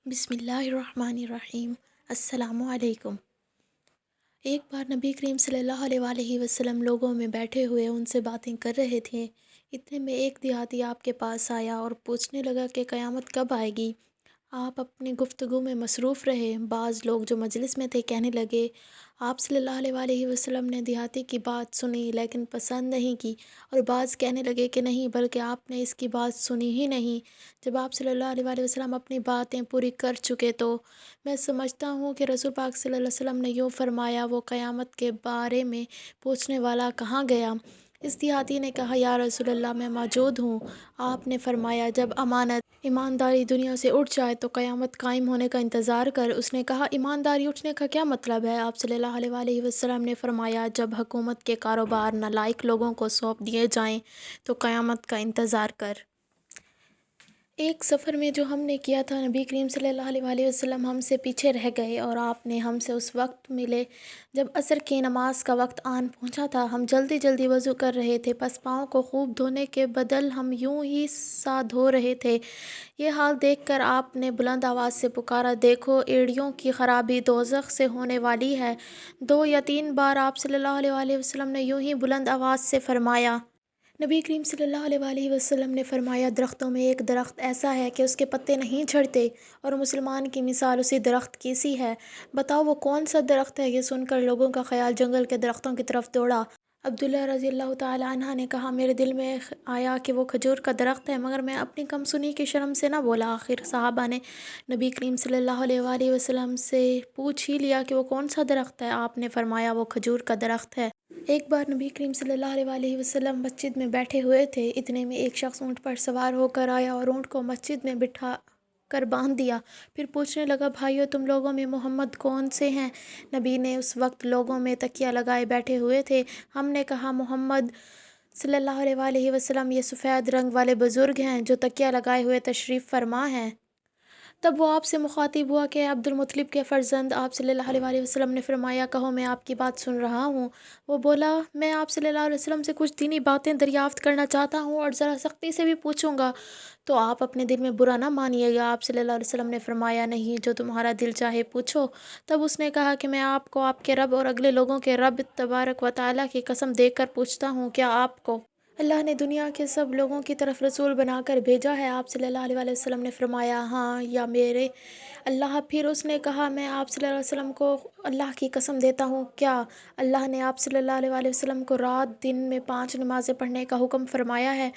بسم اللہ الرحمن الرحیم۔ السلام علیکم۔ ایک بار نبی کریم صلی اللہ علیہ وآلہ وسلم لوگوں میں بیٹھے ہوئے ان سے باتیں کر رہے تھے۔ اتنے میں ایک دیہاتی آپ کے پاس آیا اور پوچھنے لگا کہ قیامت کب آئے گی؟ آپ اپنی گفتگو میں مصروف رہے۔ بعض لوگ جو مجلس میں تھے کہنے لگے، آپ صلی اللہ علیہ وآلہ وسلم نے دیہاتی کی بات سنی لیکن پسند نہیں کی، اور بعض کہنے لگے کہ نہیں بلکہ آپ نے اس کی بات سنی ہی نہیں۔ جب آپ صلی اللہ علیہ وآلہ وسلم اپنی باتیں پوری کر چکے تو میں سمجھتا ہوں کہ رسول پاک صلی اللہ علیہ وسلم نے یوں فرمایا، وہ قیامت کے بارے میں پوچھنے والا کہاں گیا؟ اس دیہاتی نے کہا، یا رسول اللہ میں موجود ہوں۔ آپ نے فرمایا، جب ایمانداری دنیا سے اٹھ جائے تو قیامت قائم ہونے کا انتظار کر۔ اس نے کہا، ایمانداری اٹھنے کا کیا مطلب ہے؟ آپ صلی اللہ علیہ وآلہ وسلم نے فرمایا، جب حکومت کے کاروبار نالائق لوگوں کو سونپ دیے جائیں تو قیامت کا انتظار کر۔ ایک سفر میں جو ہم نے کیا تھا، نبی کریم صلی اللہ علیہ وآلہ وسلم ہم سے پیچھے رہ گئے اور آپ نے ہم سے اس وقت ملے جب عصر کی نماز کا وقت آن پہنچا تھا۔ ہم جلدی جلدی وضو کر رہے تھے، پس پاؤں کو خوب دھونے کے بدل ہم یوں ہی سا دھو رہے تھے۔ یہ حال دیکھ کر آپ نے بلند آواز سے پکارا، دیکھو ایڑیوں کی خرابی دوزخ سے ہونے والی ہے۔ 2 یا 3 بار آپ صلی اللہ علیہ وآلہ وسلم نے یوں ہی بلند آواز سے فرمایا۔ نبی کریم صلی اللہ علیہ وآلہ وسلم نے فرمایا، درختوں میں ایک درخت ایسا ہے کہ اس کے پتے نہیں جھڑتے، اور مسلمان کی مثال اسی درخت کی سی ہے۔ بتاؤ وہ کون سا درخت ہے؟ یہ سن کر لوگوں کا خیال جنگل کے درختوں کی طرف دوڑا۔ عبداللہ رضی اللہ تعالیٰ عنہ نے کہا، میرے دل میں آیا کہ وہ کھجور کا درخت ہے، مگر میں اپنی کم سنی کی شرم سے نہ بولا۔ آخر صحابہ نے نبی کریم صلی اللہ علیہ وآلہ وسلم سے پوچھ ہی لیا کہ وہ کون سا درخت ہے۔ آپ نے فرمایا، وہ کھجور کا درخت ہے۔ ایک بار نبی کریم صلی اللہ علیہ وآلہ وسلم مسجد میں بیٹھے ہوئے تھے، اتنے میں ایک شخص اونٹ پر سوار ہو کر آیا اور اونٹ کو مسجد میں بٹھا کر باندھ دیا۔ پھر پوچھنے لگا، بھائیو تم لوگوں میں محمد کون سے ہیں؟ نبی نے اس وقت لوگوں میں تکیہ لگائے بیٹھے ہوئے تھے۔ ہم نے کہا، محمد صلی اللہ علیہ وآلہ وسلم یہ سفید رنگ والے بزرگ ہیں جو تکیہ لگائے ہوئے تشریف فرما ہیں۔ تب وہ آپ سے مخاطب ہوا کہ اے عبد المطلب کے فرزند۔ آپ صلی اللہ علیہ وآلہ وسلم نے فرمایا، کہو میں آپ کی بات سن رہا ہوں۔ وہ بولا، میں آپ صلی اللہ علیہ وسلم سے کچھ دینی باتیں دریافت کرنا چاہتا ہوں اور ذرا سختی سے بھی پوچھوں گا، تو آپ اپنے دل میں برا نہ مانیے گا۔ آپ صلی اللہ علیہ وسلم نے فرمایا، نہیں، جو تمہارا دل چاہے پوچھو۔ تب اس نے کہا کہ میں آپ کو آپ کے رب اور اگلے لوگوں کے رب تبارک و تعالیٰ کی قسم دے کر پوچھتا ہوں، کیا آپ کو اللہ نے دنیا کے سب لوگوں کی طرف رسول بنا کر بھیجا ہے؟ آپ صلی اللہ علیہ وآلہ وسلم نے فرمایا، ہاں یا میرے اللہ۔ پھر اس نے کہا، میں آپ صلی اللہ علیہ وسلم کو اللہ کی قسم دیتا ہوں، کیا اللہ نے آپ صلی اللہ علیہ وآلہ وسلم کو رات دن میں 5 نمازیں پڑھنے کا حکم فرمایا ہے؟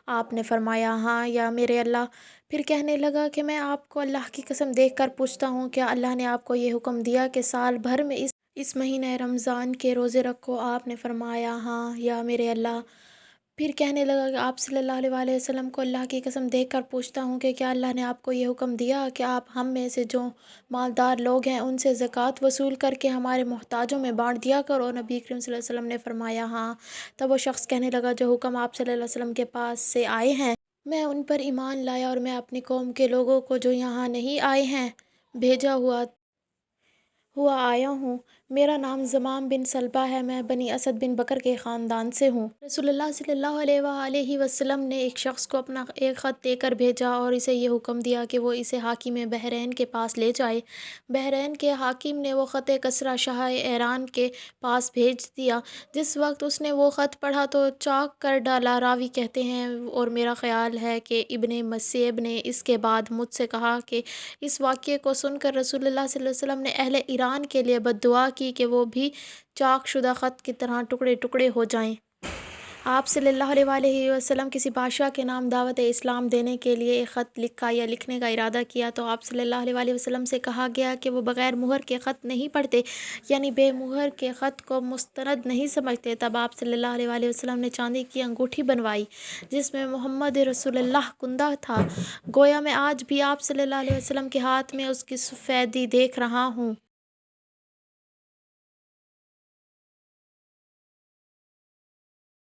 آپ نے فرمایا، ہاں یا میرے اللہ۔ پھر کہنے لگا کہ میں آپ کو اللہ کی قسم دے کر پوچھتا ہوں، کیا اللہ نے آپ کو یہ حکم دیا کہ سال بھر میں اس مہینہ رمضان کے روزے رکھو؟ آپ نے فرمایا، ہاں یا میرے اللہ۔ پھر کہنے لگا کہ آپ صلی اللہ علیہ وآلہ وسلم کو اللہ کی قسم دے کر پوچھتا ہوں کہ کیا اللہ نے آپ کو یہ حکم دیا کہ آپ ہم میں سے جو مالدار لوگ ہیں ان سے زکوٰۃ وصول کر کے ہمارے محتاجوں میں بانٹ دیا کرو؟ نبی کریم صلی اللہ علیہ وسلم نے فرمایا، ہاں۔ تب وہ شخص کہنے لگا، جو حکم آپ صلی اللہ علیہ وسلم کے پاس سے آئے ہیں میں ان پر ایمان لایا، اور میں اپنی قوم کے لوگوں کو جو یہاں نہیں آئے ہیں بھیجا ہوا آیا ہوں۔ میرا نام زمام بن سلبہ ہے، میں بنی اسد بن بکر کے خاندان سے ہوں۔ رسول اللہ صلی اللہ علیہ وآلہ وسلم نے ایک شخص کو اپنا ایک خط دے کر بھیجا اور اسے یہ حکم دیا کہ وہ اسے حاکم بحرین کے پاس لے جائے۔ بحرین کے حاکم نے وہ خط کسریٰ شاہ ایران کے پاس بھیج دیا۔ جس وقت اس نے وہ خط پڑھا تو چاک کر ڈالا۔ راوی کہتے ہیں، اور میرا خیال ہے کہ ابن مسیب نے اس کے بعد مجھ سے کہا کہ اس واقعے کو سن کر رسول اللہ صلی اللہ علیہ وسلم نے اہل ایران کے لیے بد دعا کی کہ وہ بھی چاک شدہ خط کی طرح ٹکڑے ٹکڑے ہو جائیں۔ آپ صلی اللہ علیہ وآلہ وسلم کسی بادشاہ کے نام دعوت اسلام دینے کے لیے ایک خط لکھا یا لکھنے کا ارادہ کیا تو آپ صلی اللہ علیہ وآلہ وسلم سے کہا گیا کہ وہ بغیر مہر کے خط نہیں پڑھتے، یعنی بے مہر کے خط کو مستند نہیں سمجھتے۔ تب آپ صلی اللہ علیہ وآلہ وسلم نے چاندی کی انگوٹھی بنوائی جس میں محمد رسول اللہ کندہ تھا، گویا میں آج بھی آپ صلی اللہ علیہ وسلم کے ہاتھ میں اس کی سفیدی دیکھ رہا ہوں۔